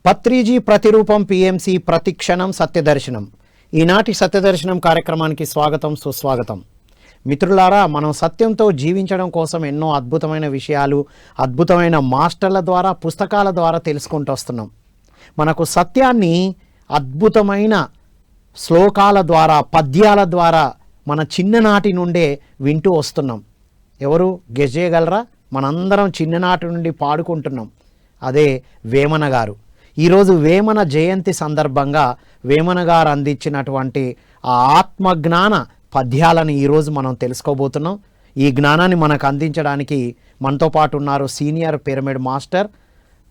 పత్రిజీ ప్రతిరూపం పిఎంసి ప్రతిక్షణం సత్యదర్శనం. ఈనాటి సత్యదర్శనం కార్యక్రమానికి స్వాగతం, సుస్వాగతం. మిత్రులారా, మనం సత్యంతో జీవించడం కోసం ఎన్నో అద్భుతమైన విషయాలు అద్భుతమైన మాస్టర్ల ద్వారా, పుస్తకాల ద్వారా తెలుసుకుంటూ వస్తున్నాం. మనకు సత్యాన్ని అద్భుతమైన శ్లోకాల ద్వారా, పద్యాల ద్వారా మన చిన్ననాటి నుండే వింటూ వస్తున్నాం. ఎవరు గెస్ చేయగలరా? మనందరం చిన్ననాటి నుండి పాడుకుంటున్నాం. అదే వేమన గారు. ఈరోజు వేమన జయంతి సందర్భంగా వేమన గారు అందించినటువంటి ఆ ఆత్మజ్ఞాన పద్యాలను ఈరోజు మనం తెలుసుకోబోతున్నాం. ఈ జ్ఞానాన్ని మనకు అందించడానికి మనతో పాటు ఉన్నారు సీనియర్ పిరమిడ్ మాస్టర్,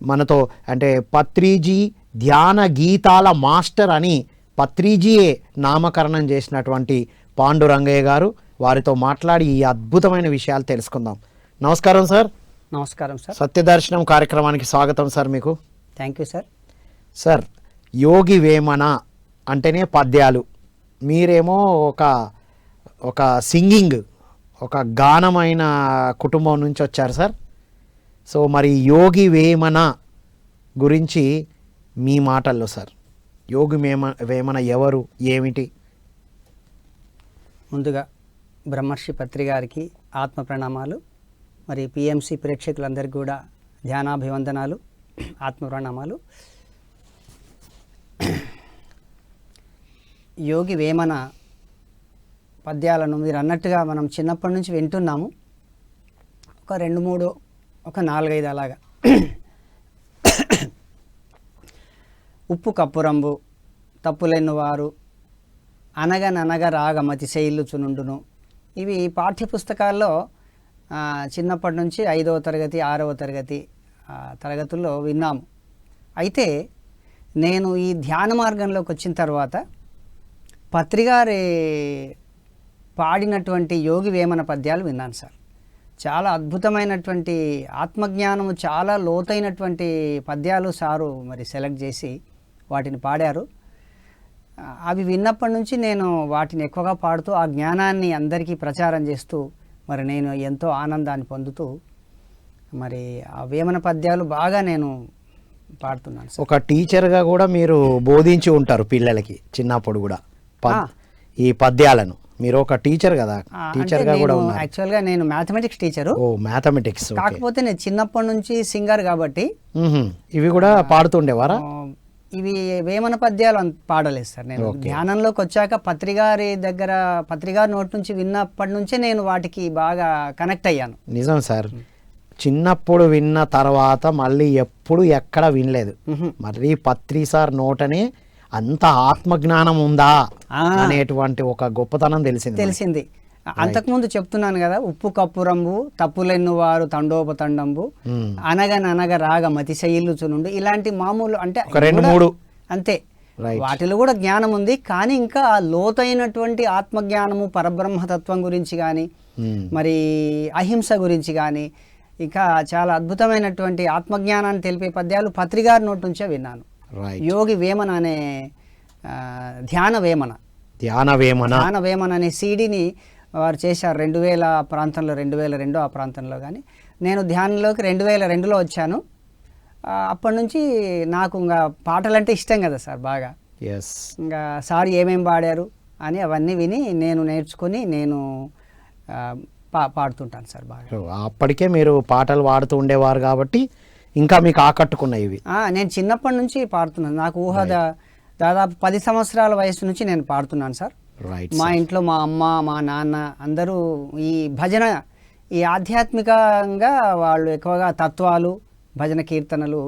మనతో అంటే పత్రిజీ ధ్యాన గీతాల మాస్టర్ అని పత్రిజీయే నామకరణం చేసినటువంటి పాండురంగయ్య గారు. వారితో మాట్లాడి ఈ అద్భుతమైన విషయాలు తెలుసుకుందాం. నమస్కారం సార్. నమస్కారం సార్. సత్యదర్శనం కార్యక్రమానికి స్వాగతం సార్. మీకు thank you sir. Sir, Yogi Vemana అంటేనే పద్యాలు, మీరేమో ఒక సింగింగ్, ఒక గానమైన కుటుంబం నుంచి వచ్చారు సార్. సో మరి యోగి వేమన గురించి మీ మాటల్లో సార్, యోగి వేమన ఎవరు, ఏమిటి? ముందుగా బ్రహ్మర్షి పత్రి గారికి ఆత్మ ప్రణామాలు. మరి పిఎంసి ప్రేక్షకులందరికీ కూడా ధ్యానాభివందనాలు, ఆత్మ ప్రణామాలు. యోగి వేమన పద్యాలను మీరు అన్నట్టుగా మనం చిన్నప్పటి నుంచి వింటున్నాము. ఒక 2-3, ఒక 4-5 అలాగా. ఉప్పు కప్పురంబు తప్పులెన్నువారు అనగననగ రాగమతి శైలుచునుండును. ఇవి పాఠ్యపుస్తకాల్లో చిన్నప్పటి నుంచి 5వ తరగతి 6వ తరగతి తరగతుల్లో విన్నాము. అయితే నేను ఈ ధ్యాన మార్గంలోకి వచ్చిన తర్వాత పత్రిగారి పాడినటువంటి యోగి వేమన పద్యాలు విన్నాను సార్. చాలా అద్భుతమైనటువంటి ఆత్మజ్ఞానము, చాలా లోతైనటువంటి పద్యాలు సారు మరి సెలెక్ట్ చేసి వాటిని పాడారు. అవి విన్నప్పటి నుంచి నేను వాటిని ఎక్కువగా పాడుతూ ఆ జ్ఞానాన్ని అందరికీ ప్రచారం చేస్తూ మరి నేను ఎంతో ఆనందాన్ని పొందుతూ మరి ఆ వేమన పద్యాలు బాగా నేను పాడుతున్నాను. ఒక టీచర్గా కూడా మీరు బోధించి ఉంటారు పిల్లలకి చిన్నప్పుడు కూడా ఈ పద్యాలను. మీరు ఒక టీచర్ కదా, టీచర్గా కూడా ఉన్నారు. యాక్చువల్గా నేను మ్యాథమెటిక్స్ టీచరు. ఓ, మ్యాథమెటిక్స్. కాకపోతే నేను చిన్నప్పటి నుంచి సింగర్ కాబట్టి ఇవి కూడా పాడుతుండేవారా? ఇవి వేమన పద్యాలు పాడలేదు సార్. నేను ధ్యానంలోకి వచ్చాక పత్రిగారి నోటి నుంచి విన్నప్పటి నుంచే నేను వాటికి బాగా కనెక్ట్ అయ్యాను. నిజం సార్, చిన్నప్పుడు విన్న తర్వాత మళ్ళీ ఎప్పుడు ఎక్కడ వినలేదు. మరి పత్రి సార్ నోటనే అంత ఆత్మజ్ఞానం ఉందా అనేటువంటి ఒక గొప్పతనం తెలిసింది. అంతకుముందు చెప్తున్నాను కదా, ఉప్పు కప్పురంబు తప్పులెన్నువారు తండోపతండంబు అనగననగ రాగ మతిశైలుచునుండు, ఇలాంటి మామూలు అంటే 2-3 అంతే. వాటిలో కూడా జ్ఞానం ఉంది, కానీ ఇంకా ఆ లోతైనటువంటి ఆత్మజ్ఞానము, పరబ్రహ్మతత్వం గురించి కానీ, మరి అహింస గురించి కానీ, ఇంకా చాలా అద్భుతమైనటువంటి ఆత్మజ్ఞానాన్ని తెలిపే పద్యాలు పత్రిగారి నోటి నుంచే విన్నాను. యోగి వేమన అనే ధ్యాన వేమన అనే సీడీని వారు చేశారు 2000 ప్రాంతంలో, 2002 ఆ ప్రాంతంలో. కానీ నేను ధ్యానంలోకి 2002లో వచ్చాను. అప్పటి నుంచి నాకు ఇంకా పాటలంటే ఇష్టం కదా సార్ బాగా. ఇంకా సార్ ఏమేమి పాడారు అని అవన్నీ విని నేను నేర్చుకొని నేను పాడుతుంటాను సార్ బాగా. అప్పటికే మీరు పాటలు పాడుతూ ఉండేవారు కాబట్టి ఇంకా మీకు ఆకట్టుకున్నాయి ఇవి. నేను చిన్నప్పటి నుంచి పాడుతున్నాను. నాకు దాదాపు 10 సంవత్సరాల వయసు నుంచి నేను పాడుతున్నాను సార్. మా ఇంట్లో మా అమ్మ, మా నాన్న అందరూ ఈ భజన, ఈ ఆధ్యాత్మికంగా వాళ్ళు ఎక్కువగా తత్వాలు, భజన కీర్తనలు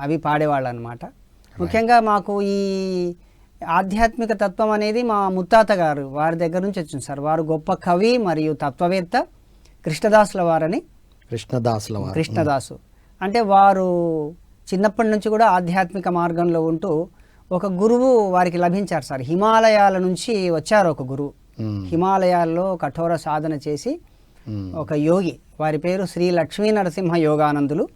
అవి పాడేవాళ్ళు అనమాట. ముఖ్యంగా మాకు ఈ ఆధ్యాత్మిక తత్వం అనేది మా ముత్తాత గారు వారి దగ్గర నుంచి వచ్చింది సార్. వారు గొప్ప కవి మరియు తత్వవేత్త కృష్ణదాసుల వారని. కృష్ణదాసు అంటే వారు చిన్నప్పటి నుంచి కూడా ఆధ్యాత్మిక మార్గంలో ఉంటూ ఒక గురువు వారికి లభించారు సార్. హిమాలయాల నుంచి వచ్చారు ఒక గురువు. హిమాలయాల్లో కఠోర సాధన చేసి ఒక యోగి, వారి పేరు శ్రీ లక్ష్మీ నరసింహ యోగానందులు.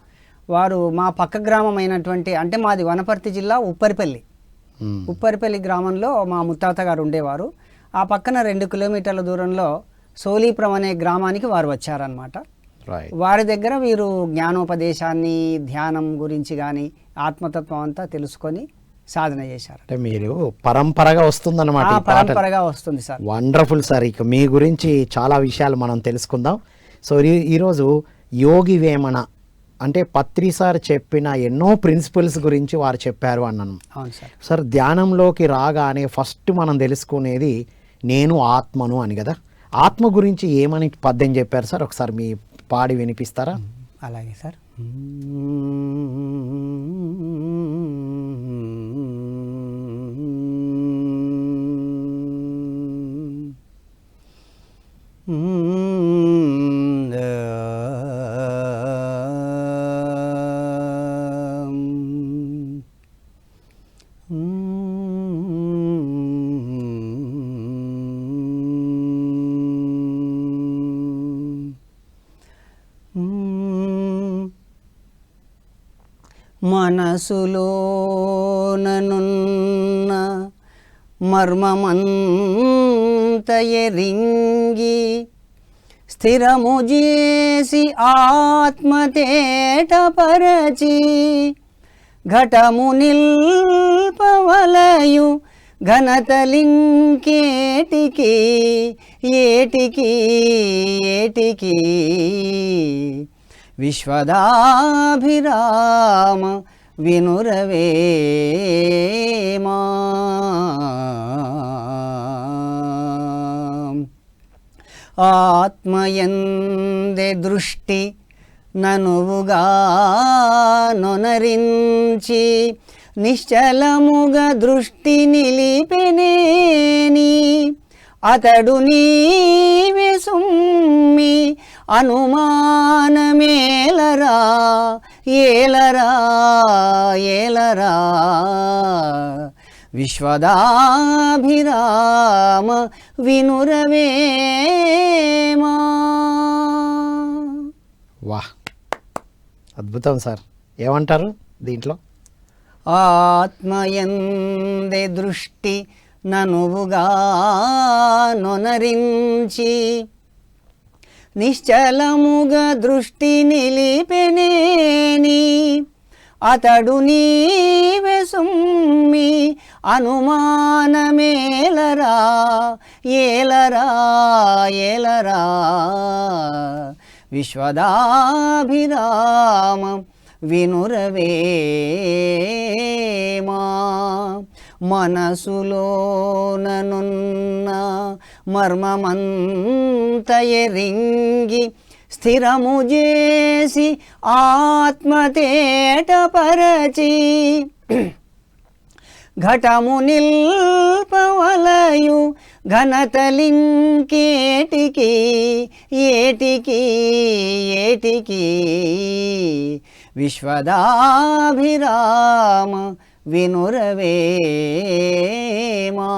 వారు మా పక్క గ్రామం అయినటువంటి, అంటే మాది వనపర్తి జిల్లా ఉప్పరిపల్లి గ్రామంలో మా ముత్తాత గారు ఉండేవారు. ఆ పక్కన 2 కిలోమీటర్ల దూరంలో సోలీపురం అనే గ్రామానికి వారు వచ్చారనమాట. వారి దగ్గర వీరు జ్ఞానోపదేశాన్ని, ధ్యానం గురించి కానీ ఆత్మతత్వం అంతా తెలుసుకొని సాధన చేశారు. అంటే మీరు పరంపరగా వస్తుందన్నమాట ఈ పాటలు. పరంపరగా వస్తుంది సార్. Wonderful sir. ఇక మీ గురించి చాలా విషయాలు మనం తెలుసుకుందాం. సో ఈరోజు యోగి వేమన అంటే పత్రి సార్ చెప్పిన ఎన్నో ప్రిన్సిపల్స్ గురించి వారు చెప్పారు అన్నాను. అవును సార్. సార్ ధ్యానంలోకి రాగానే ఫస్ట్ మనం తెలుసుకునేది నేను ఆత్మను అని కదా. ఆత్మ గురించి ఏమని పద్యం చెప్పారు సార్, ఒకసారి మీ పాడి వినిపిస్తారా? అలాగే సార్. మనసులోననున్న మర్మమంత ఎరింగి స్థిరము చేసి ఆత్మతేటపరచి ఘటము నిల్పవలయు ఘనతలింకేటికి ఏటికి ఏటికి విశ్వదాభిరామ వినురవేమా. ఆత్మయందే దృష్టి ననువుగా నొనరించి నిశ్చలముగా దృష్టి నిలిపెనేని అతడు నీవే సుమ్మి అనుమానమేలరా ఏలరా ఏలరా విశ్వదాభిరామ వినురవేమా. వాహ్, అద్భుతం సార్. ఏమంటారు దీంట్లో? ఆత్మయందే దృష్టి ననువుగా నొనరించి నిశ్చలముగా దృష్టి నిలిపెనేని అతడు నీవే సుమ్మి అనుమానమేలరా ఏలరా ఏలరా విశ్వదాభిరామ వినురవేమా. మనసులోననున్న మర్మమంత ఎరింగి స్థిరము చేసి ఆత్మతేటపరచి ఘటము నిల్పవలయు ఘనతలింకేటికి ఏటికి ఏటికి విశ్వదాభిరామ వినురవేమా.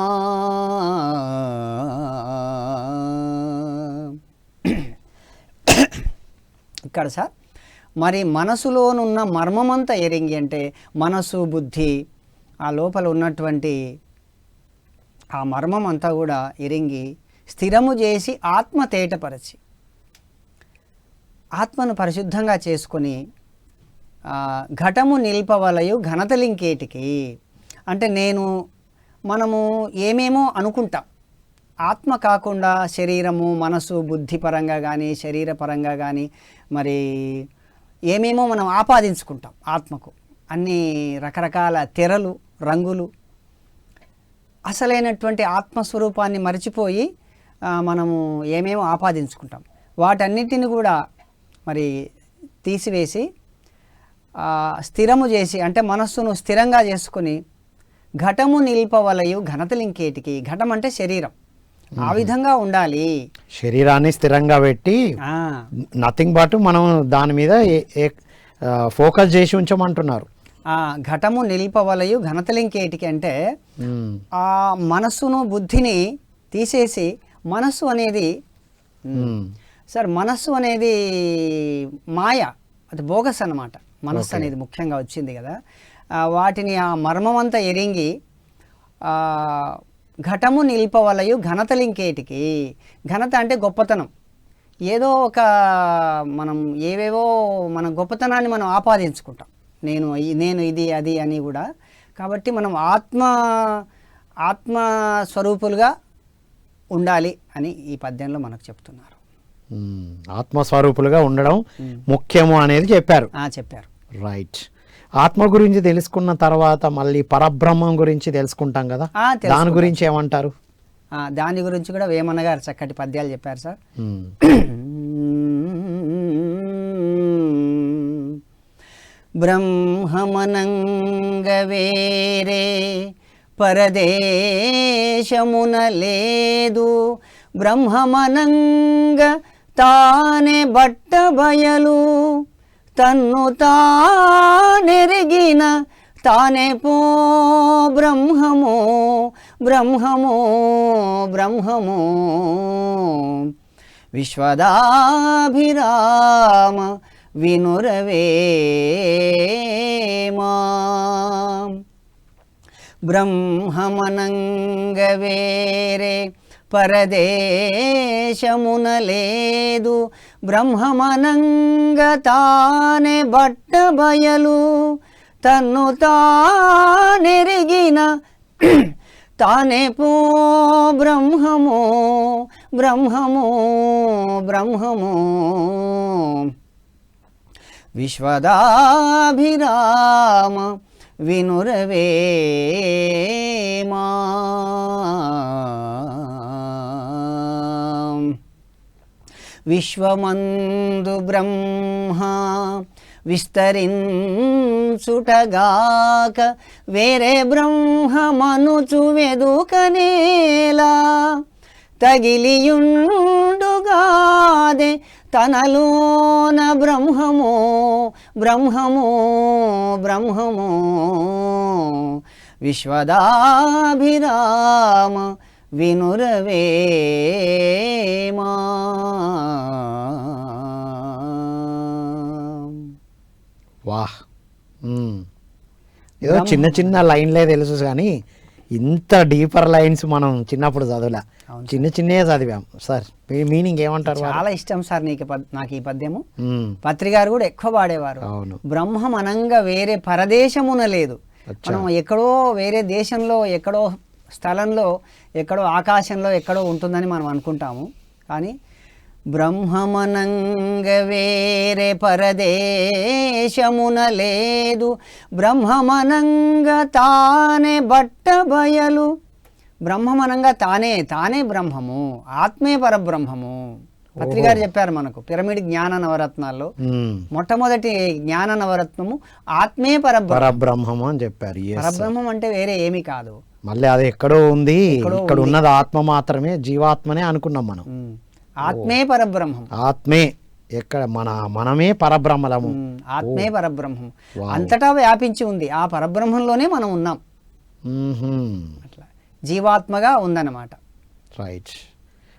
ఇక్కడ సార్ మరి మనసులోనున్న మర్మమంతా ఎరింగి అంటే మనసు బుద్ధి ఆ లోపల ఉన్నటువంటి ఆ మర్మం అంతా కూడా ఎరింగి స్థిరము చేసి ఆత్మ తేటపరచి ఆత్మను పరిశుద్ధంగా చేసుకొని ఘటము నిల్పవలయు ఘనతలింకేటికి అంటే మనము ఏమేమో అనుకుంటాం. ఆత్మ కాకుండా శరీరము మనసు బుద్ధి పరంగా కానీ శరీరపరంగా కానీ మరి ఏమేమో మనం ఆపాదించుకుంటాం. ఆత్మకు అన్ని రకరకాల తెరలు రంగులు అసలైనటువంటి ఆత్మస్వరూపాన్ని మరిచిపోయి మనము ఏమేమో ఆపాదించుకుంటాం. వాటన్నిటిని కూడా మరి తీసివేసి స్థిరము చేసి అంటే మనస్సును స్థిరంగా చేసుకుని ఘటము నిల్పవలయు ఘనతలింకేటికి ఘటం అంటే శరీరం ఆ విధంగా ఉండాలి. శరీరాన్ని స్థిరంగా పెట్టి నథింగ్ బట్ మనం దాని మీద ఫోకస్ చేసి ఉంచమంటున్నారు. ఘటము నిల్పవలయు ఘనతలింకేటికి అంటే ఆ మనస్సును బుద్ధిని తీసేసి మనస్సు అనేది సార్ మనస్సు అనేది మాయ, అది బోగస్ అన్నమాట. మనస్సు అనేది ముఖ్యంగా వచ్చింది కదా, వాటిని ఆ మర్మమంతా ఎరింగి ఘటము నిల్పవలయు ఘనతలింకేటికి. ఘనత అంటే గొప్పతనం. ఏదో ఒక మనం ఏవేవో మన గొప్పతనాన్ని మనం ఆపాదించుకుంటాం. నేను ఇది అది అని కూడా. కాబట్టి మనం ఆత్మ స్వరూపులుగా ఉండాలి అని ఈ పద్యంలో మనకు చెప్తున్నారు. ఆత్మస్వరూపులుగా ఉండడం ముఖ్యము అనేది చెప్పారు. చెప్పారు. రైట్. ఆత్మ గురించి తెలుసుకున్న తర్వాత మళ్ళీ పరబ్రహ్మం గురించి తెలుసుకుంటాం కదా, దాని గురించి ఏమంటారు? దాని గురించి కూడా వేమన్న గారు చక్కటి పద్యాలు చెప్పారు సార్. బ్రహ్మమనంగ వేరే పరదేశమున లేదు, బ్రహ్మమనంగ తానే బట్ట బయలు, తన్ను తానెరిగిన తానే పో బ్రహ్మము బ్రహ్మము బ్రహ్మము. విశ్వదాభిరామ వినురవేమా. బ్రహ్మమనంగ వేరే పరదేశమున లేదు, బ్రహ్మమనంగ తానే బట్ట బయలు, తన్ను తానెరిగిన తానే పో బ్రహ్మము బ్రహ్మము బ్రహ్మము. విశ్వదాభిరామ వినురవేమా. విశ్వమందు బ్రహ్మ విస్తరించుటగాక వేరే బ్రహ్మమనుచు వెదుకనేలా, తగిలియుండుగాదే తనలోన బ్రహ్మము బ్రహ్మము బ్రహ్మము. విశ్వదాభిరామ వినురవేమా. వాహ్. ఏదో చిన్న చిన్న లైన్లే తెలుసు కానీ ఇంత డీపర్ లైన్స్ మనం చిన్నప్పుడు చదవలే, చిన్న చిన్నే చదివాం సార్. మీనింగ్ ఏమంటారు? చాలా ఇష్టం సార్ నాకు ఈ పద్యము. పత్రికారు కూడా ఎక్కువ పాడేవారు. బ్రహ్మం అనంగా వేరే పరదేశమున లేదు. మనం ఎక్కడో వేరే దేశంలో, ఎక్కడో స్థలంలో, ఎక్కడో ఆకాశంలో ఎక్కడో ఉంటుందని మనం అనుకుంటాము. కానీ బ్రహ్మమనంగ వేరే పరదేశమున లేదు, బ్రహ్మమనంగ తానే బట్ట బయలు. బ్రహ్మమనంగా తానే బ్రహ్మము, ఆత్మే పరబ్రహ్మము. పత్రికారు చెప్పారు మనకు పిరమిడ్ జ్ఞాన నవరత్నాల్లో మొట్టమొదటి జ్ఞాన నవరత్నము ఆత్మే పరబ్రహ్మము అని చెప్పారు. పరబ్రహ్మం అంటే వేరే ఏమీ కాదు, మళ్ళీ అది ఎక్కడో ఉంది, ఇక్కడ ఉన్నది ఆత్మ మాత్రమే, జీవాత్మనే అనుకున్నాం మనం. ఆత్మే పరబ్రహ్మం, ఆత్మే ఎక్కడ మనమే పరబ్రహ్మలము, ఆత్మే పరబ్రహ్మం అంతటా వ్యాపించి ఉంది. ఆ పరబ్రహ్మంలోనే మనం ఉన్నాం, అట్లా జీవాత్మగా ఉందన్నమాట. రైట్.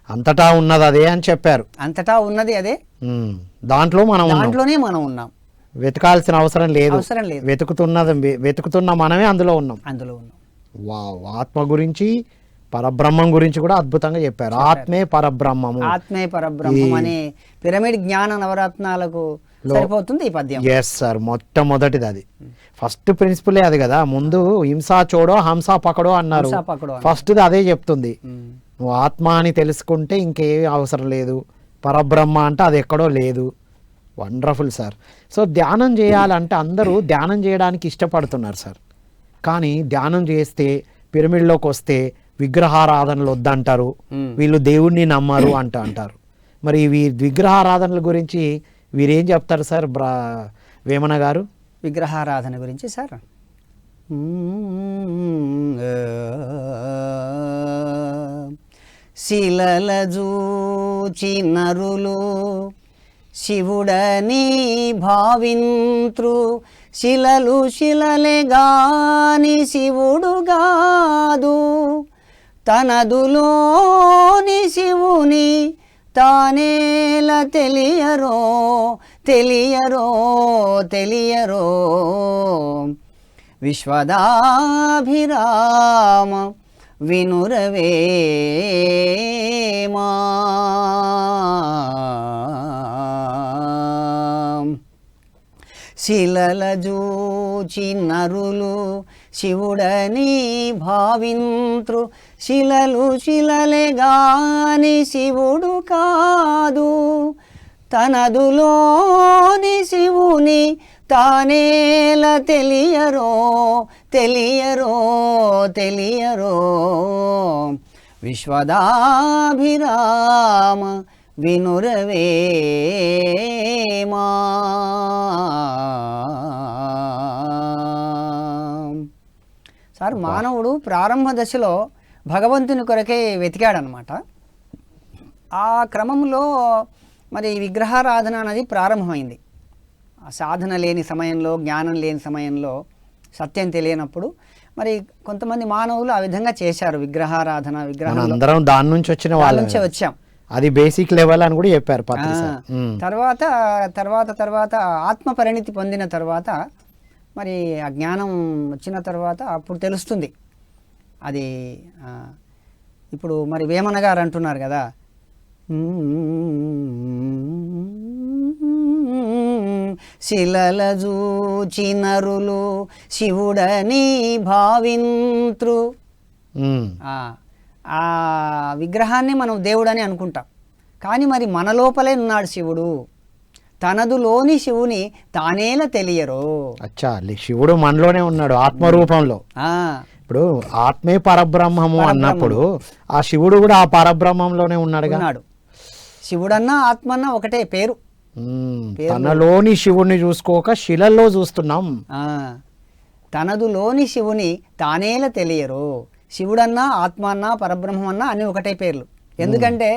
అంతటా ఉన్నది అదే అని చెప్పారు. అంతటా ఉన్నది అదే, దాంట్లోనే మనం ఉన్నాం. వెతకాల్సిన అవసరం లేదు. వెతుకుతున్న మనమే అందులో ఉన్నాం. వావ్. ఆత్మ గురించి పరబ్రహ్మం గురించి కూడా అద్భుతంగా చెప్పారు. ఆత్మే పరబ్రహ్మము, ఆత్మే పరబ్రహ్మం అనే పిరమిడ్ జ్ఞాన నవరత్నాలకు సరిపోతుంది ఈ పద్యం. ఎస్ సార్, మొట్టమొదటిది అది. ఫస్ట్ ప్రిన్సిపలే అది కదా. ముందు హింసా చోడో హంసా పకడో అన్నారు, ఫస్ట్ అదే చెప్తుంది. నువ్వు ఆత్మ అని తెలుసుకుంటే ఇంకేమీ అవసరం లేదు, పరబ్రహ్మ అంటే అది ఎక్కడో లేదు. Wonderful sir. సో ధ్యానం చేయాలంటే అందరూ ధ్యానం చేయడానికి ఇష్టపడుతున్నారు సార్, కానీ ధ్యానం చేస్తే పిరమిడ్లోకి వస్తే విగ్రహారాధనలు వద్దంటారు, వీళ్ళు దేవుణ్ణి నమ్మరు అంటారు. మరి విగ్రహారాధనల గురించి వీరేం చెప్తారు సార్ వేమన గారు? విగ్రహారాధన గురించి సార్, శిలల జూచి నరులు శివుడని భావింత్రు, శిలలు శిలలే గాని శివుడు గాదు, తనదులోని శివుని తానేల తెలియరో తెలియరో తెలియరో. విశ్వదాభిరామ వినురవేమా. శిలల జూచి నరులు శివుడని భావింత్రు, శిలలు శిలలే గాని శివుడు కాదు, తనదులోని శివుని తానేల తెలియరో తెలియరో తెలియరో. విశ్వదాభిరామ వినురవేమా. సార్, మానవుడు ప్రారంభ దశలో భగవంతుని కొరకే వెతికాడనమాట. ఆ క్రమంలో మరి విగ్రహారాధన అనేది ప్రారంభమైంది. సాధన లేని సమయంలో, జ్ఞానం లేని సమయంలో, సత్యం తెలియనప్పుడు మరి కొంతమంది మానవులు ఆ విధంగా చేశారు విగ్రహారాధన. అందరం దాని నుంచి వచ్చిన వాళ్ళ నుంచే వచ్చాం. అది బేసిక్ లెవెల్ అని కూడా చెప్పారు. తర్వాత తర్వాత తర్వాత ఆత్మ పరిణితి పొందిన తర్వాత మరి ఆ జ్ఞానం వచ్చిన తర్వాత అప్పుడు తెలుస్తుంది అది. ఇప్పుడు మరి వేమన గారు అంటున్నారు కదా, శిలల జూచి నరులు శివుడని భావింత్రు. ఆ విగ్రహాన్ని మనం దేవుడని అనుకుంటాం, కానీ మరి మన లోపలే ఉన్నాడు శివుడు. తనదులోని శివుని తానేల తెలియరు. అచ్చా, శివుడు మనలోనే ఉన్నాడు ఆత్మరూపంలో. ఇప్పుడు ఆత్మే పరబ్రహ్మము అన్నప్పుడు ఆ శివుడు కూడా ఆ పరబ్రహ్మంలోనే ఉన్నాడు. శివుడన్నా ఆత్మన్నా ఒకటే పేరు. తనలోని శివుణ్ణి చూసుకోక శిలల్లో చూస్తున్నాం. తనదులోని శివుని తానేల తెలియరు. శివుడన్నా ఆత్మన్నా పరబ్రహ్మన్నా అన్ని ఒకటే పేర్లు. ఎందుకంటే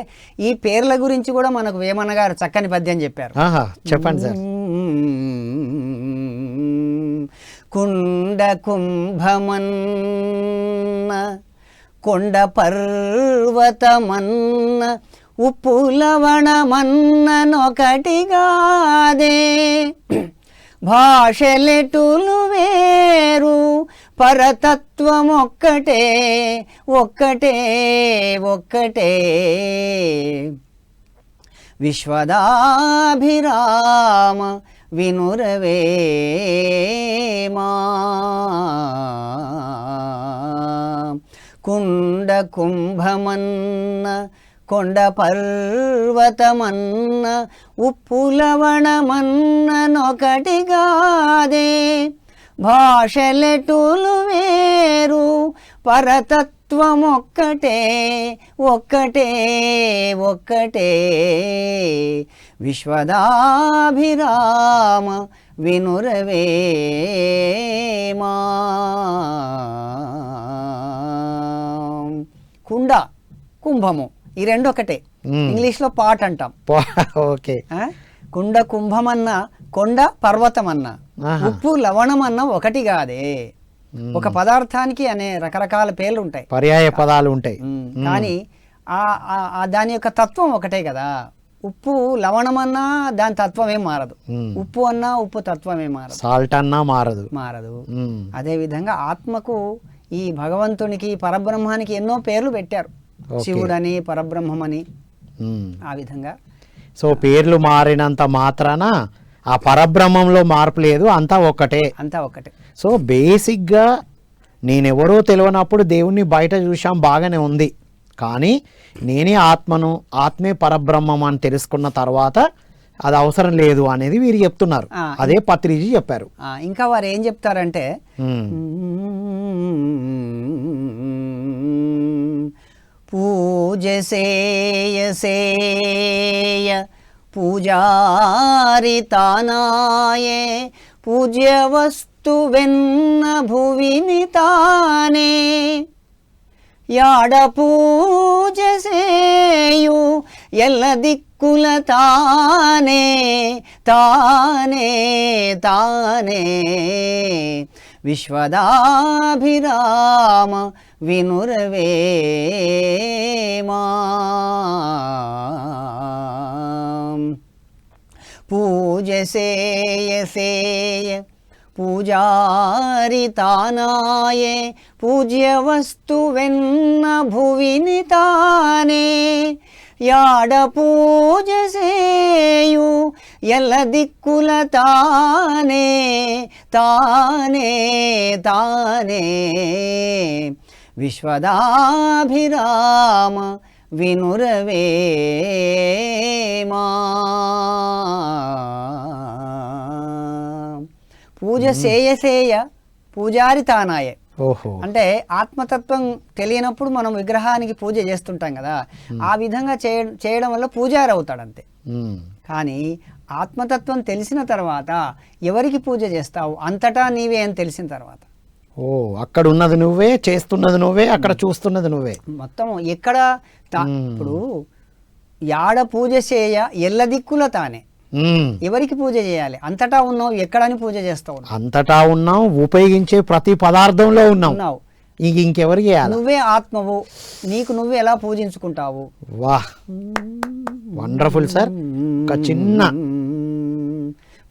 ఈ పేర్ల గురించి కూడా మనకు వేమన్న గారు చక్కని పద్యం చెప్పారు. చెప్పండి సార్. కుండ కుంభమన్న కొండ పర్వతమన్న ఉప్పు లవణమన్ననొకటిగాదే, భాషలెటులు వేరు పరతత్వమొక్కటే ఒక్కటే ఒక్కటే. విశ్వదాభిరామ వినురవేమా. కుండ కుంభమన్న కొండ పర్వతమన్న ఉప్పు లవణమన్ననొకటిగాదే, భాషలెటులు వేరు పరతత్వమొక్కటే ఒక్కటే ఒక్కటే. విశ్వదాభిరామ వినురవేమా. కుండ కుంభము ఈ రెండు ఒకటే. ఇంగ్లీష్ లో పాట్ అంటాం. ఓకే. కుండ కుంభమన్నా కొండ పర్వతమన్నా ఉప్పు లవణమన్నా ఒకటి కాదే. ఒక పదార్థానికి అనే రకరకాల పేర్లు ఉంటాయి, పర్యాయ పదాలు ఉంటాయి, కానీ దాని యొక్క తత్వం ఒకటే కదా. ఉప్పు లవణమన్నా దాని తత్వం ఏం మారదు, ఉప్పు అన్నా ఉప్పు తత్వం ఏం మారదు, సాల్ట్ అన్నా మారదు. అదే విధంగా ఆత్మకు ఈ భగవంతునికి పరబ్రహ్మానికి ఎన్నో పేర్లు పెట్టారు. శివుడని, పరబ్రహ్మమని, ఆ విధంగా. సో పేర్లు మారినంత మాత్రాన ఆ పరబ్రహ్మంలో మార్పు లేదు, అంతా ఒక్కటే. సో బేసిక్గా నేనెవరో తెలియనప్పుడు దేవుణ్ణి బయట చూసాం, బాగానే ఉంది, కానీ నేనే ఆత్మను, ఆత్మే పరబ్రహ్మం అని తెలుసుకున్న తర్వాత అది అవసరం లేదు అనేది వీరు చెప్తున్నారు. అదే పత్రిజీ చెప్పారు. ఇంకా వారు ఏం చెప్తారంటే, పూజ సేయ సేయ పూజారి తానాయే, పూజ్య వస్తువెన్న భువిని తానే, యాడ పూజ సేయు ఎల్ల దిక్కుల తానే తానే తానే. విశ్వదాభిరామ వినురవేమా. పూజ సేయ సేయ పూజారి తానాయే, పూజ్య వస్తువెన్న భువిని తానే, యాడ పూజ సేయు ఎల్ల దిక్కుల తానే తానే తానే విశ్వదాభిరామ వినురవేమా. పూజ సేయ పూజారి తానాయే. ఓహో, అంటే ఆత్మతత్వం తెలియనప్పుడు మనం విగ్రహానికి పూజ చేస్తుంటాం కదా, ఆ విధంగా చేయడం వల్ల పూజారి అవుతాడు అంతే. కానీ ఆత్మతత్వం తెలిసిన తర్వాత ఎవరికి పూజ చేస్తావు, అంతటా నీవే అని తెలిసిన తర్వాత. ఓ, అక్కడ ఉన్నది నువ్వే, చేస్తున్నది నువ్వే, అక్కడ చూస్తున్నది నువ్వే. మొత్తం ఎక్కడ ఇప్పుడు యాడ పూజ చేయ ఎల్ల దిక్కుల తానే. ఎవరికి పూజ చేయాలి, అంతటా ఉన్నావు, ఎక్కడని పూజ చేస్తావు, అంతటా ఉన్నావు, ఉపయోగించే ప్రతి పదార్థంలో ఉన్నావు. ఇంకెవరికి చేయాలి? నువ్వే ఆత్మవు, నీకు నువ్వు ఎలా పూజించుకుంటావు. వాహ్, వండర్ఫుల్ సార్. ఒక చిన్న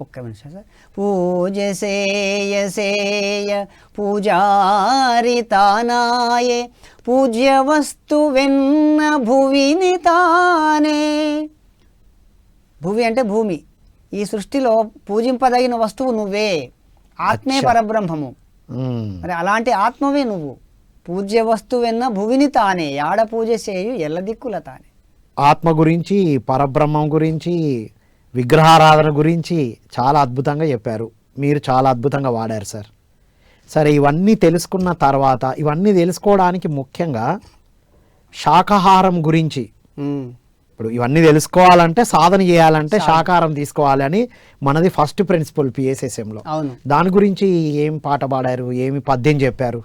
ఒక్క నిమిషం సార్. పూజ సేయ పూజారి తానాయే, పూజ్య వస్తువెన్న భువిని తానే. భువి అంటే భూమి. ఈ సృష్టిలో పూజింపదగిన వస్తువు నువ్వే, ఆత్మే పరబ్రహ్మము. మరి అలాంటి ఆత్మవే నువ్వు. పూజ్య వస్తువెన్న భువిని తానే, యాడ పూజ చేయు ఎల్ల దిక్కుల తానే. ఆత్మ గురించి, పరబ్రహ్మం గురించి, విగ్రహారాధన గురించి చాలా అద్భుతంగా చెప్పారు. మీరు చాలా అద్భుతంగా వాడారు సార్. సరే, ఇవన్నీ తెలుసుకున్న తర్వాత, ఇవన్నీ తెలుసుకోవడానికి ముఖ్యంగా శాకాహారం గురించి, ఇప్పుడు ఇవన్నీ తెలుసుకోవాలంటే, సాధన చేయాలంటే శాకాహారం తీసుకోవాలి అని మనది ఫస్ట్ ప్రిన్సిపల్ పిఎస్ఎస్ఎంలో. అవును, దాని గురించి ఏం పాట పాడారు, ఏమి పద్యం చెప్పారు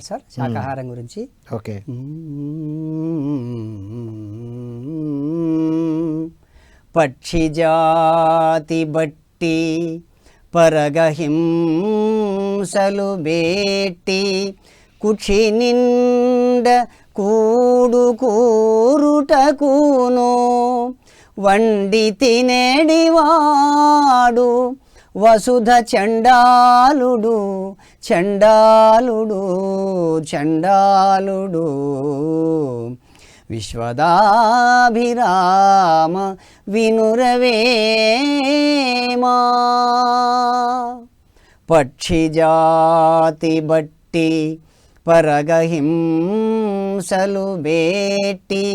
సార్ శాకాహారం గురించి? ఓకే. పక్షి జాతి బట్టి పరగహింసలు బేట్టి కుక్షి నిండ కూడు కూరుటకును వండి తినేడివాడు వసుధ చండాలుడు చండాలుడు చండాలుడు. విశ్వదాభిరామ వినురవేమా. పక్షి జాతి బట్టి పరగహింసలు బేట్టి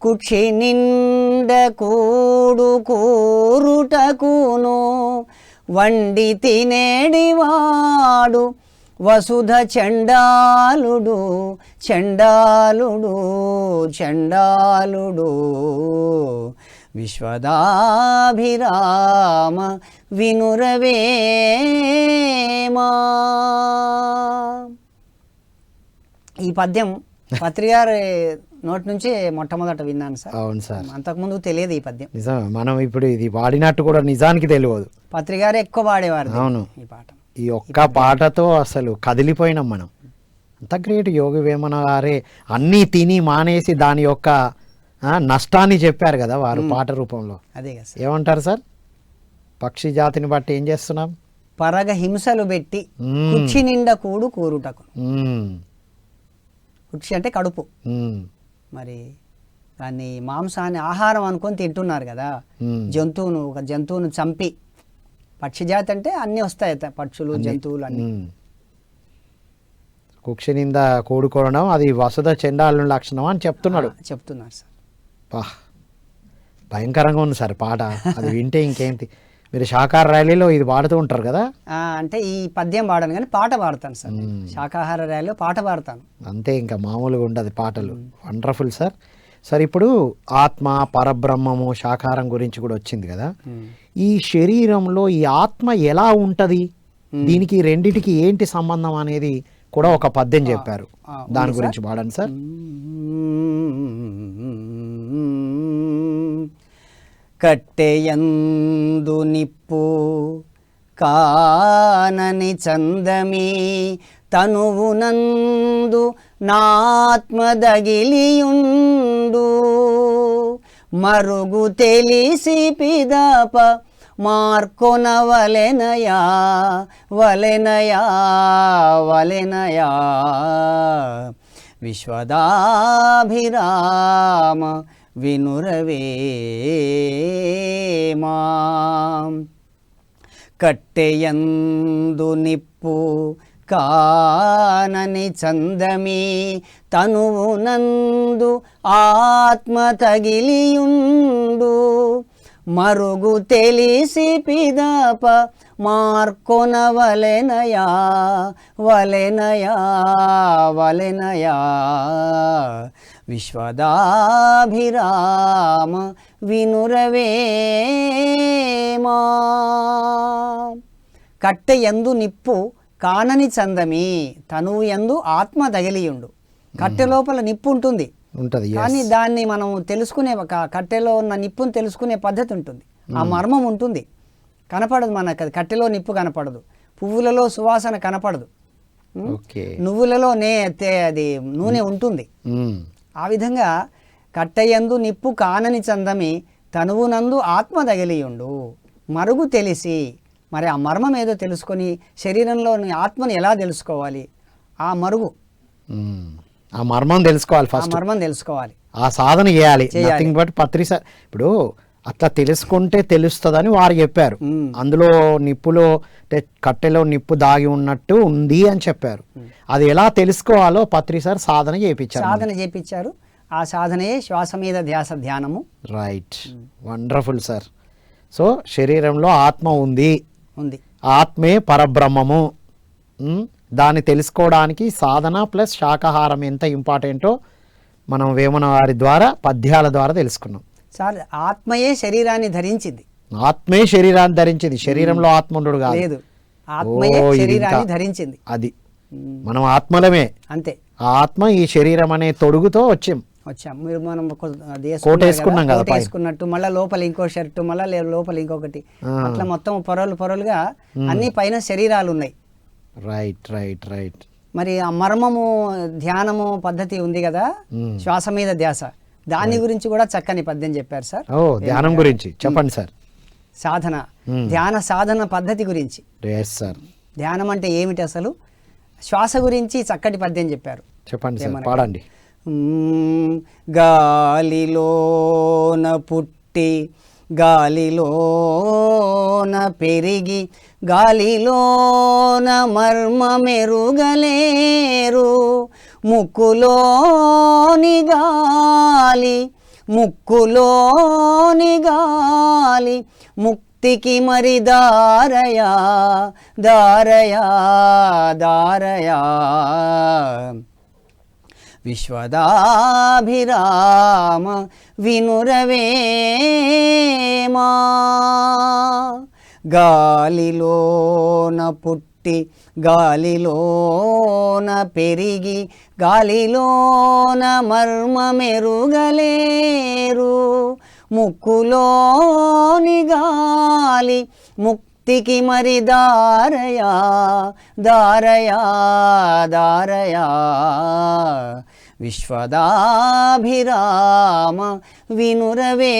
కుక్షి నిండ కూడు కూరుటకును వండి తినేడివాడు వసుధ చండాలుడు చండాలుడు చండాలుడు. విశ్వదాభిరామ వినురవేమా. ఈ పద్యం పత్రిగారి నోటి నుంచి మొట్టమొదట విన్నాను సార్. అవును సార్, అంతకుముందు తెలియదు ఈ పద్యం. నిజం, మనం ఇప్పుడు ఇది వాడినట్టు కూడా నిజానికి తెలియదు. పత్రిగారు ఎక్కువ పాడేవారు అవును, ఈ పాట. ఈ ఒక్క పాటతో అసలు కదిలిపోయినాం మనం. అంత గ్రేట్ యోగి వేమన గారే అన్నీ తిని మానేసి దాని యొక్క నష్టాన్ని చెప్పారు కదా వారు పాట రూపంలో. అదే కదా సార్. ఏమంటారు సార్? పక్షి జాతిని బట్టి ఏం చేస్తున్నాం? పరగ హింసలు పెట్టి కుక్షి నిండా కూడు కూరుటకు. కుక్షి అంటే కడుపు. మరి దాన్ని మాంసాన్ని ఆహారం అనుకొని తింటున్నారు కదా. ఒక జంతువును చంపి, పక్షి జాతి అంటే అన్నీ వస్తాయి, పక్షులు జంతువులు అన్నీ. కుక్షి నింద కూడుకోవడం అది వసుధ చండాలు లక్షణం అని చెప్తున్నారు సార్. భయంకరంగా ఉంది సార్ పాట. అది వింటే ఇంకేంటి. మీరు శాకాహార ర్యాలీలో ఇది పాడుతూ ఉంటారు కదా? అంటే ఈ పద్యం పాడను కానీ పాట పాడతాను సార్. శాకాహార ర్యాలీలో పాట పాడతాను అంతే, ఇంకా మామూలుగా ఉండదు పాటలు. Wonderful sir. సరే, ఇప్పుడు ఆత్మ, పరబ్రహ్మము, శాకాహారం గురించి కూడా వచ్చింది కదా. ఈ శరీరంలో ఈ ఆత్మ ఎలా ఉంటది, దీనికి రెండిటికి ఏంటి సంబంధం అనేది కూడా ఒక పద్యం చెప్పారు. దాని గురించి పాడండి సార్. కట్టెయందు నిప్పు కానని చందమి తనువునందు నాత్మదగిలియుండు మరుగు తెలిసి పిదప మార్కొనవలెనయా వలెనయా వలెనయా. విశ్వదాభిరామ వినురవేమా. కట్టెయందు నిప్పు కానని చందమీ తనువునందు ఆత్మ తగిలియుండు. మరుగు తెలిసి పిదప మార్కొన వలెనయా వలెనయా వలెనయా. విశ్వదాభిరామ వినురవేమా. కట్టె యందు నిప్పు కానని చందమి తనువు యందు ఆత్మ తగిలియుండు. కట్టె లోపల నిప్పు ఉంటుంది, కానీ దాన్ని మనం తెలుసుకునే కట్టెలో ఉన్న నిప్పును తెలుసుకునే పద్ధతి ఉంటుంది, ఆ మర్మం ఉంటుంది. కనపడదు మనకు, కట్టెలో నిప్పు కనపడదు, పువ్వులలో సువాసన కనపడదు, నువ్వులలో అది నూనె ఉంటుంది. ఆ విధంగా కట్టెయందు నిప్పు కానని చందమి తనువునందు ఆత్మ తగిలియుండు. మరుగు తెలిసి, మరి ఆ మర్మం ఏదో తెలుసుకొని శరీరంలోని ఆత్మని ఎలా తెలుసుకోవాలి, ఆ మరుగు, ఆ మర్మం తెలుసుకోవాలి. ఫస్ట్ మర్మం తెలుసుకోవాలి, ఆ సాధన చేయాలి. నథింగ్ బట్ పత్రిక. ఇప్పుడు అట్లా తెలుసుకుంటే తెలుస్తుందని వారు చెప్పారు. అందులో నిప్పులో కట్టెలో నిప్పు దాగి ఉన్నట్టు ఉంది అని చెప్పారు. అది ఎలా తెలుసుకోవాలో పత్రి సార్ సాధన చేయించారు. ఆ సాధనయే శ్వాస మీద ధ్యాస ధ్యానము. Right, wonderful sir. సో శరీరంలో ఆత్మ ఉంది, ఆత్మే పరబ్రహ్మము. దాన్ని తెలుసుకోవడానికి సాధన ప్లస్ శాకాహారం ఎంత ఇంపార్టెంటో మనం వేమన వారి ద్వారా పద్యాల ద్వారా తెలుసుకున్నాం. సార్ ఆత్మయే శరీరాన్ని ధరించింది. ఆత్మే శరీరాన్ని ధరించింది, శరీరంలో ఆత్మ ఉండడు కాదు, ఆత్మయే శరీరాన్ని ధరించింది. అది మనం ఆత్మలమే, అంతే. ఆ ఆత్మ ఈ శరీరం అనే తొడుగుతో వచ్చాం. మీరు మనం కోట్ వేసుకున్నాం కదా, వేసుకున్నట్టు మళ్ళీ లోపల ఇంకో షర్టు, మళ్ళీ లోపల ఇంకొకటి, అట్లా మొత్తం పొరలుగా అన్ని పైన శరీరాలు ఉన్నాయి. Right right right. మరి ఆ మర్మము ధ్యానము పద్ధతి ఉంది కదా, శ్వాస మీద ధ్యాస, దాని గురించి కూడా చక్కని పద్యం చెప్పారు సార్. ధ్యానం గురించి చెప్పండి సార్. సాధన, ధ్యాన సాధన పద్ధతి గురించి. ధ్యానం అంటే ఏమిటి అసలు, శ్వాస గురించి చక్కటి పద్యం చెప్పారు. చెప్పండి సార్, పాడండి. గాలిలోన పుట్టి గాలిలోన పెరిగి గాలిలోన మర్మమెరుగలేరు. ముక్కులోని గాలి ముక్తికి మరి దారయా దారయా దారయా. విశ్వదాభిరామ వినురవేమా. గాలిలోన పుట్టి గాలిలోన పెరిగి గాలిలోన మర్మమెరుగలేరు. ముక్కులోని గాలి ముక్తికి మరి దారయా దారయా దారయా. విశ్వదాభిరామ వినురవేమా.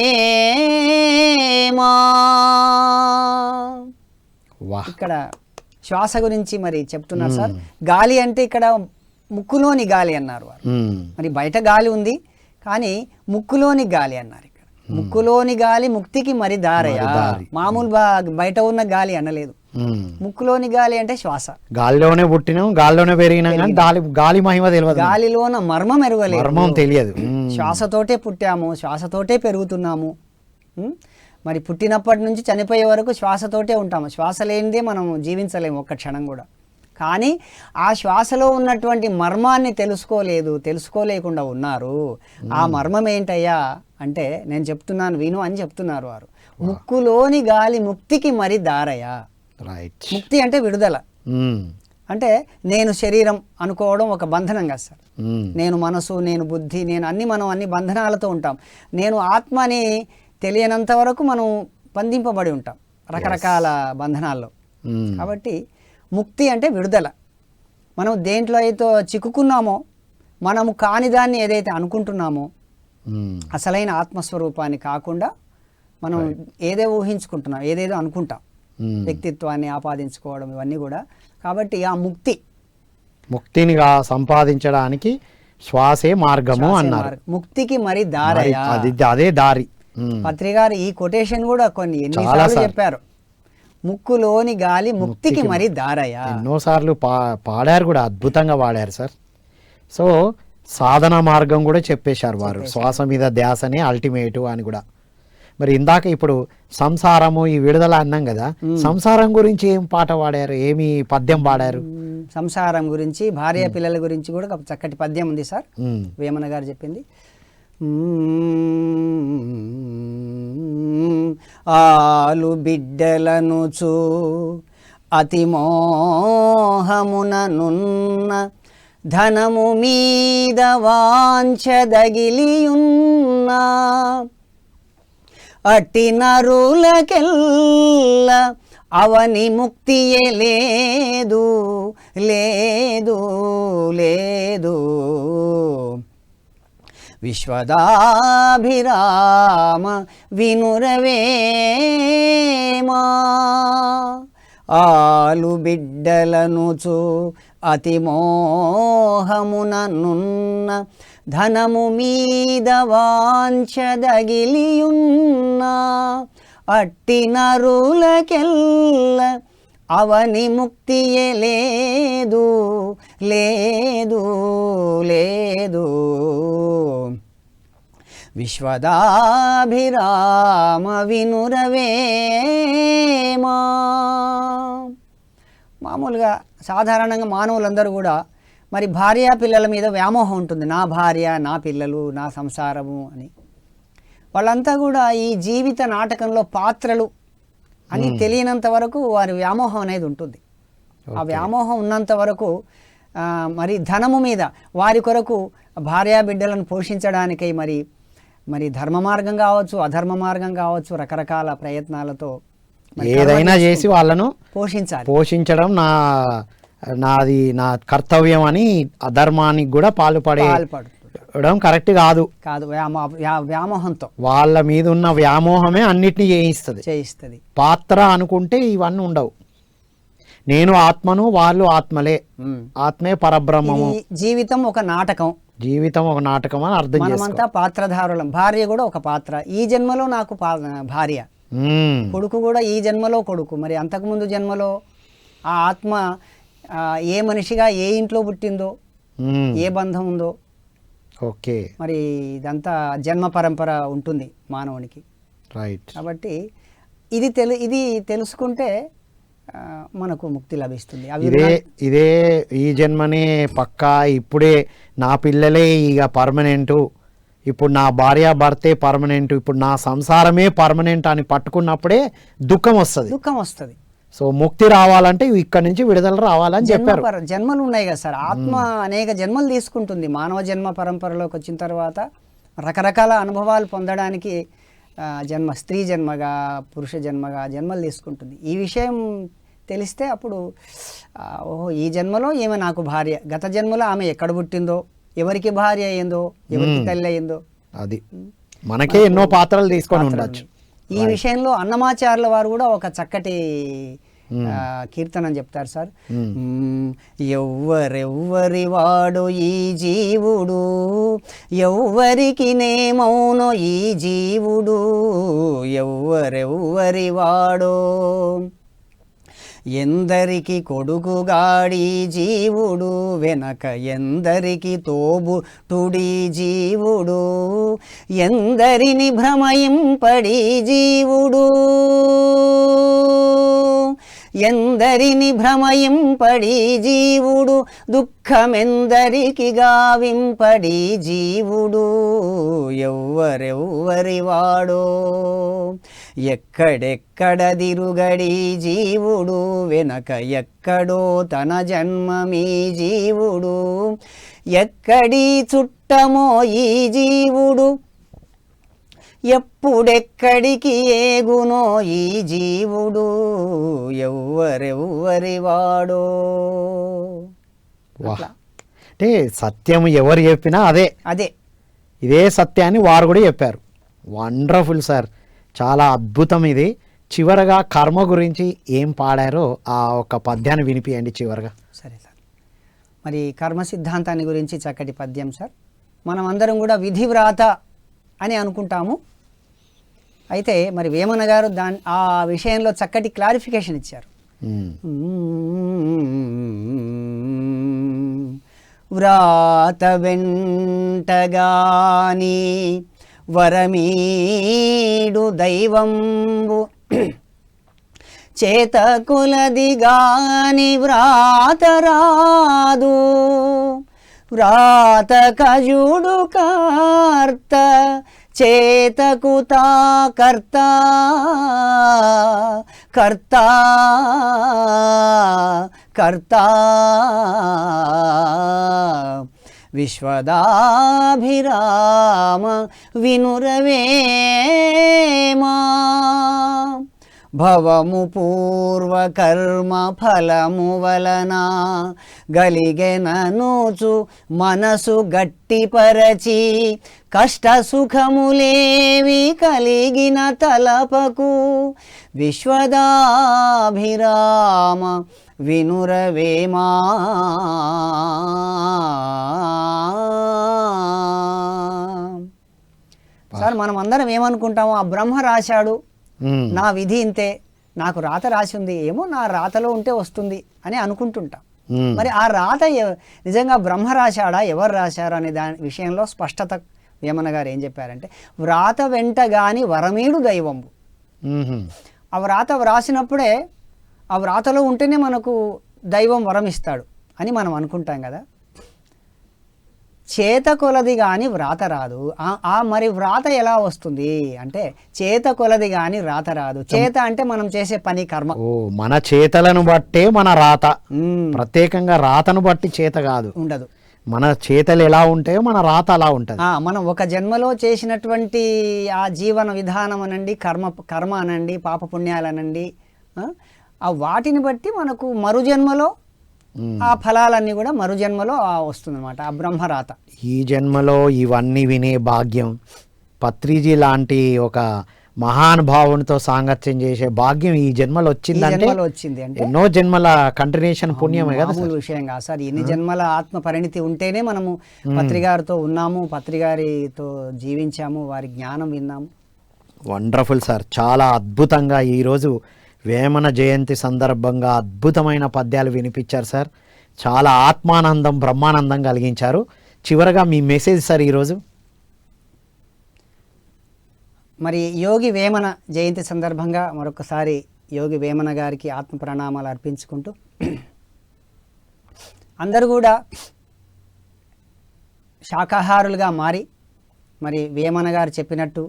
ఇక్కడ శ్వాస గురించి మరి చెప్తున్నారు సార్. గాలి అంటే ఇక్కడ ముక్కులోని గాలి అన్నారు వారు. మరి బయట గాలి ఉంది, కానీ ముక్కులోని గాలి అన్నారు. ఇక్కడ ముక్కులోని గాలి ముక్తికి మరి దారయా. మామూలు బయట ఉన్న గాలి అనలేదు, ముక్కులోని గాలి అంటే శ్వాస. గాలిలోనే పుట్టినాం, గాలిలోనే పెరిగినాం, కానీ గాలి మహిమ తెలియదు, గాలిలోన మర్మం ఎరగలేదు, మర్మం తెలియదు. శ్వాసతోటే పుట్టాము, శ్వాసతోటే పెరుగుతున్నాము. మరి పుట్టినప్పటి నుంచి చనిపోయే వరకు శ్వాసతోటే ఉంటాము. శ్వాస లేనిదే మనం జీవించలేము ఒక్క క్షణం కూడా. కానీ ఆ శ్వాసలో ఉన్నటువంటి మర్మాన్ని తెలుసుకోలేకుండా ఉన్నారు. ఆ మర్మం ఏంటయ్యా అంటే నేను చెప్తున్నాను విను అని చెప్తున్నారు వారు. ముక్కులోని గాలి ముక్తికి మరి దారయా. ముక్తి అంటే విడుదల. అంటే నేను శరీరం అనుకోవడం ఒక బంధనం కదా సార్. నేను మనసు, నేను బుద్ధి, నేను మనం అన్ని బంధనాలతో ఉంటాం. నేను ఆత్మని తెలియనంత వరకు మనం బంధింపబడి ఉంటాం రకరకాల బంధనాల్లో. కాబట్టి ముక్తి అంటే విడుదల. మనం దేంట్లో అయితే చిక్కుకున్నామో, మనము కాని దాన్ని ఏదైతే అనుకుంటున్నామో, అసలైన ఆత్మస్వరూపాన్ని కాకుండా మనం ఏదో ఊహించుకుంటున్నాం, ఏదేదో అనుకుంటాం, వ్యక్తిత్వాన్ని ఆపాదించుకోవడం, ఇవన్నీ కూడా. కాబట్టి ఆ ముక్తిని సంపాదించడానికి శ్వాసే మార్గము శ్వాసే అన్నారు. మార్గం. ముక్తికి మరి దారయా. అదే దారి. పత్రి గారు ఈ కొటేషన్ కూడా కొన్ని ఎన్నిసార్లు చెప్పారు. ముక్కులోని గాలి ముక్తికి మరి దారయా. ఎన్నోసార్లు పాడారు కూడా, అద్భుతంగా పాడారు సార్. సో సాధన మార్గం కూడా చెప్పేశారు వారు. శ్వాస మీద ధ్యాసనే అల్టిమేటు అని కూడా. మరి ఇందాక ఇప్పుడు సంసారము ఈ విడుదల అన్నాం కదా, సంసారం గురించి ఏం పాట పాడారు, ఏమి పద్యం పాడారు? సంసారం గురించి, భార్య పిల్లల గురించి కూడా ఒక చక్కటి పద్యం ఉంది సార్, వేమన గారు చెప్పింది. ఆలు బిడ్డలను చూ అతి మోహముననున్న ధనము మీద వాంఛదగిలియున్నా అట్టి నరులకెల్ల అవని ముక్తియే లేదు లేదు లేదు. విశ్వదాభిరామ వినురవేమా ఆలు బిడ్డలనుచు అతి మోహముననున్న ధనము మీద వాంఛదగిలియున్నా అట్టి నరులకెల్ల అవని ముక్తియే లేదు లేదు లేదు. విశ్వదాభిరామ వినురవేమా. మామూలుగా సాధారణంగా మానవులందరూ కూడా మరి భార్య పిల్లల మీద వ్యామోహం ఉంటుంది. నా భార్య, నా పిల్లలు, నా సంసారము అని. వాళ్ళంతా కూడా ఈ జీవిత నాటకంలో పాత్రలు అని తెలియనంత వరకు వారి వ్యామోహం అనేది ఉంటుంది. ఆ వ్యామోహం ఉన్నంత వరకు మరి ధనము మీద వారి కొరకు భార్యా బిడ్డలను పోషించడానికై మరి మరి ధర్మ మార్గం కావచ్చు, అధర్మ మార్గం కావచ్చు, రకరకాల ప్రయత్నాలతో ఏదైనా చేసి వాళ్ళను పోషించడం నాది నా కర్తవ్యం అని అధర్మానికి కూడా పాల్పడడం కరెక్ట్ కాదు. వ్యామోహంతో వాళ్ళ మీద ఉన్న వ్యామోహమే అన్నిటినీ చేయిస్తుంది. పాత్ర అనుకుంటే ఇవన్నీ ఉండవు. నేను ఆత్మను, వాళ్ళు ఆత్మలే, ఆత్మే పరబ్రహ్మము. జీవితం ఒక నాటకం అని అర్థం చేసుకోవాలి. మనమంతా పాత్రధారులం. భార్య కూడా ఒక పాత్ర. ఈ జన్మలో నాకు భార్య, కొడుకు కూడా ఈ జన్మలో కొడుకు. మరి అంతకుముందు జన్మలో ఆ ఆత్మ ఏ మనిషిగా ఏ ఇంట్లో పుట్టిందో, ఏ బంధం ఉందో, ఓకే, మరి ఇదంతా జన్మ పరంపర ఉంటుంది మానవునికి. రైట్. కాబట్టి ఇది తెలుసుకుంటే మనకు ముక్తి లభిస్తుంది. ఇదే ఈ జన్మనే పక్కా, ఇప్పుడే నా పిల్లలే ఇక పర్మనెంటు, ఇప్పుడు నా భార్య భర్తే పర్మనెంట్, ఇప్పుడు నా సంసారమే పర్మనెంట్ అని పట్టుకున్నప్పుడే దుఃఖం వస్తుంది. సో ముక్తి రావాలంటే ఇక్కడ నుంచి విడుదల రావాలని చెప్పారు. జన్మలు ఉన్నాయి కదా సార్, ఆత్మ అనేక జన్మలు తీసుకుంటుంది. మానవ జన్మ పరంపరలోకి వచ్చిన తర్వాత రకరకాల అనుభవాలు పొందడానికి స్త్రీ జన్మగా, పురుష జన్మగా జన్మలు తీసుకుంటుంది. ఈ విషయం తెలిస్తే అప్పుడు ఓహో, ఈ జన్మలో ఈమె నాకు భార్య, గత జన్మలో ఆమె ఎక్కడ పుట్టిందో, ఎవరికి భార్య అయ్యిందో, ఎవరికి తల్లి అయ్యిందో, అది మనకే ఎన్నో పాత్రలు తీసుకొని ఉండొచ్చు. ఈ విషయంలో అన్నమాచార్యుల వారు కూడా ఒక చక్కటి కీర్తనం చెప్తారు సార్. ఎవ్వరెవ్వరి వాడు ఈ జీవుడు, ఎవ్వరికి నేమౌనో ఈ జీవుడు, ఎవ్వరెవ్వరి వాడో ఎందరికి కొడుకుగాడి జీవుడు, వెనక ఎందరికి తోబుటుడి జీవుడు, ఎందరిని భ్రమయింపడి జీవుడు, ఎందరిని భ్రమయింపడి జీవుడు, దుఃఖమెందరికి గావింపడి జీవుడు, ఎవ్వరెవ్వరి వాడో ఎక్కడెక్కడ దిరుగడి జీవుడు, వెనక ఎక్కడో తన జన్మమీ జీవుడు, ఎక్కడి చుట్టమో ఈ జీవుడు, ఎప్పుడెక్కడికి ఏగునో ఈ జీవుడు, ఎవ్వరెవ్వరి వాడో. అంటే సత్యం ఎవరు చెప్పినా అదే ఇదే సత్యాన్ని వారు కూడా చెప్పారు. వండర్ఫుల్ సార్, చాలా అద్భుతం ఇది. చివరగా కర్మ గురించి ఏం పాడారో ఆ ఒక పద్యాన్ని వినిపియండి చివరగా. సరే సార్. మరి కర్మ సిద్ధాంతాన్ని గురించి చక్కటి పద్యం సార్. మనం అందరం కూడా విధి వ్రాత అని అనుకుంటాము. అయితే మరి వేమన గారు ఆ విషయంలో చక్కటి క్లారిఫికేషన్ ఇచ్చారు. వ్రాత వెంటగాని వరమీడు దైవంబు చేత కులది గాని వ్రాత రాదు వ్రాత కజుడు కర్త చేతకుతా కర్త కర్త కర్త విశ్వదాభిరామ వినురవేమా భవము పూర్వకర్మ ఫలము వలన గలిగెననుచు మనసు గట్టిపరచి కష్ట సుఖములేవి కలిగిన తలపకు విశ్వదాభిరామ వినురవేమా. సార్ మనం అందరం ఏమనుకుంటాము, ఆ బ్రహ్మ రాశాడు, నా విధి ఇంతే, నాకు రాత రాసి ఉంది, ఏమో నా రాతలో ఉంటే వస్తుంది అని అనుకుంటుంటాం. మరి ఆ రాత నిజంగా బ్రహ్మ రాశాడా, ఎవరు రాశారు అనే దాని విషయంలో స్పష్టత వేమన గారు ఏం చెప్పారంటే, వ్రాత వెంట గాని వరమీడు దైవంబు. ఆ వ్రాత వ్రాసినప్పుడే ఆ వ్రాతలో ఉంటేనే మనకు దైవం వరం ఇస్తాడు అని మనం అనుకుంటాం కదా. చేత కొలది కానీ వ్రాత రాదు. మరి వ్రాత ఎలా వస్తుంది అంటే, చేత కొలది కానీ రాత రాదు. చేత అంటే మనం చేసే పని, కర్మ. మన చేతలను బట్టే మన రాత, ప్రత్యేకంగా రాతను బట్టి చేత కాదు, ఉండదు. మన చేతలు ఎలా ఉంటాయో మన రాత అలా ఉంటుంది. మనం ఒక జన్మలో చేసినటువంటి ఆ జీవన విధానం అనండి, కర్మ అనండి, పాప పుణ్యాలు అనండి, ఆ వాటిని బట్టి మనకు మరు జన్మలో ఆ ఫలాలన్నీ కూడా మరు జన్మలో వస్తుందన్నమాట, ఆ బ్రహ్మరాత. ఈ జన్మలో ఇవన్నీ వినే భాగ్యం, పత్రిజీ లాంటి ఒక మహానుభావునితో సాంగత్యం చేసే భాగ్యం ఈ జన్మలో వచ్చిందంటే ఎన్నో జన్మల కంటిన్యూషన్ పుణ్యమే కదా. విషయం కాదు సార్, ఎన్ని జన్మల ఆత్మ పరిణితి ఉంటేనే మనము పత్రిగారితో ఉన్నాము, పత్రిగారితో జీవించాము, వారి జ్ఞానం విన్నాము. వండర్ఫుల్ సార్, చాలా అద్భుతంగా ఈరోజు వేమన జయంతి సందర్భంగా అద్భుతమైన పద్యాలు వినిపించారు సార్. చాలా ఆత్మానందం, బ్రహ్మానందం కలిగించారు. చివరగా మీ మెసేజ్ సార్ ఈరోజు. మరి యోగి వేమన జయంతి సందర్భంగా మరొకసారి యోగి వేమన గారికి ఆత్మ ప్రణామాలు అర్పించుకుంటూ, అందరూ కూడా శాకాహారులుగా మారి, మరి వేమన గారు చెప్పినట్టు,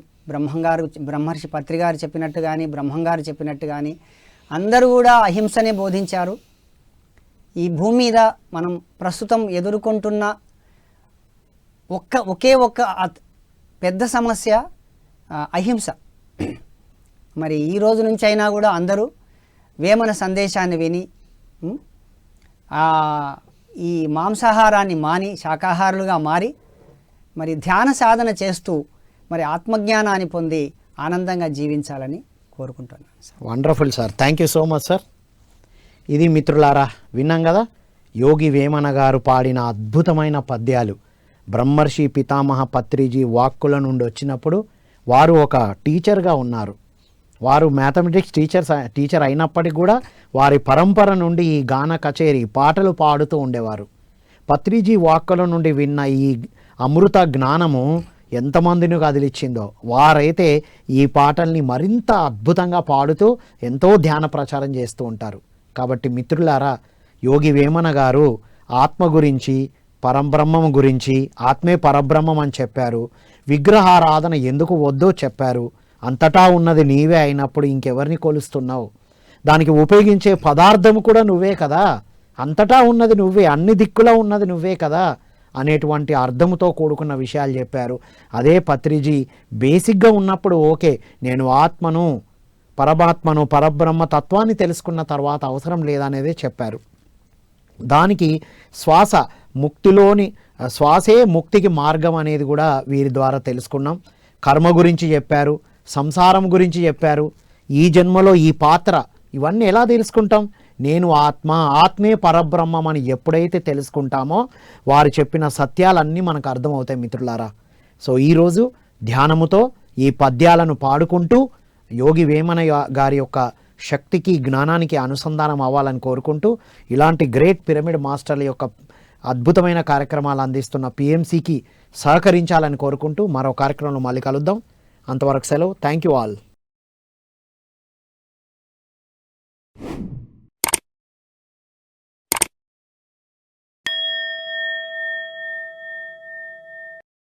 బ్రహ్మర్షి పత్రిగారు చెప్పినట్టు కానీ, బ్రహ్మంగారు చెప్పినట్టు కానీ అందరూ కూడా అహింసనే బోధించారు. ఈ భూమి మీద మనం ప్రస్తుతం ఎదుర్కొంటున్న ఒకే ఒక్క పెద్ద సమస్య అహింస. మరి ఈ రోజు నుంచి అయినా కూడా అందరూ వేమన సందేశాన్ని విని ఈ మాంసాహారాన్ని మాని శాకాహారులుగా మారి మరి ధ్యాన సాధన చేస్తూ మరి ఆత్మజ్ఞానాన్ని పొంది ఆనందంగా జీవించాలని కోరుకుంటున్నాను. Wonderful sir, thank you so much sir. ఇది మిత్రులారా, విన్నాం కదా యోగి వేమన గారు పాడిన అద్భుతమైన పద్యాలు. బ్రహ్మర్షి పితామహ పత్రిజీ వాక్కుల నుండి వచ్చినప్పుడు వారు ఒక టీచర్గా ఉన్నారు. వారు మ్యాథమెటిక్స్ టీచర్ అయినప్పటికీ కూడా వారి పరంపర నుండి ఈ గాన కచేరీ పాటలు పాడుతూ ఉండేవారు. పత్రిజీ వాక్కుల నుండి విన్న ఈ అమృత జ్ఞానము ఎంతమందిని కదిలిచ్చిందో. వారైతే ఈ పాటల్ని మరింత అద్భుతంగా పాడుతూ ఎంతో ధ్యాన ప్రచారం చేస్తూ ఉంటారు. కాబట్టి మిత్రులారా, యోగి వేమన గారు ఆత్మ గురించి, పరబ్రహ్మం గురించి, ఆత్మే పరబ్రహ్మం అని చెప్పారు. విగ్రహారాధన ఎందుకు వద్దో చెప్పారు. అంతటా ఉన్నది నీవే అయినప్పుడు ఇంకెవరిని కొలుస్తున్నావు, దానికి ఉపయోగించే పదార్థము కూడా నువ్వే కదా, అంతటా ఉన్నది నువ్వే, అన్ని దిక్కులా ఉన్నది నువ్వే కదా అనేటువంటి అర్థముతో కూడుకున్న విషయాలు చెప్పారు. అదే పత్రిజీ బేసిక్గా ఉన్నప్పుడు ఓకే, నేను ఆత్మను, పరమాత్మను, పరబ్రహ్మ తత్వాన్ని తెలుసుకున్న తర్వాత అవసరం లేదనేదే చెప్పారు. దానికి శ్వాసే ముక్తికి మార్గం అనేది కూడా వీరి ద్వారా తెలుసుకున్నాం. కర్మ గురించి చెప్పారు, సంసారం గురించి చెప్పారు, ఈ జన్మలో ఈ పాత్ర, ఇవన్నీ ఎలా తెలుసుకుంటాం? నేను ఆత్మ, ఆత్మే పరబ్రహ్మం అని ఎప్పుడైతే తెలుసుకుంటామో వారు చెప్పిన సత్యాలన్నీ మనకు అర్థమవుతాయి మిత్రులారా. సో ఈరోజు ధ్యానముతో ఈ పద్యాలను పాడుకుంటూ యోగి వేమన గారి యొక్క శక్తికి, జ్ఞానానికి అనుసంధానం అవ్వాలని కోరుకుంటూ, ఇలాంటి గ్రేట్ పిరమిడ్ మాస్టర్ల యొక్క అద్భుతమైన కార్యక్రమాలు అందిస్తున్న పిఎంసికి సహకరించాలని కోరుకుంటూ మరో కార్యక్రమంలో మళ్ళీ కలుద్దాం. అంతవరకు సెలవు. Thank you all.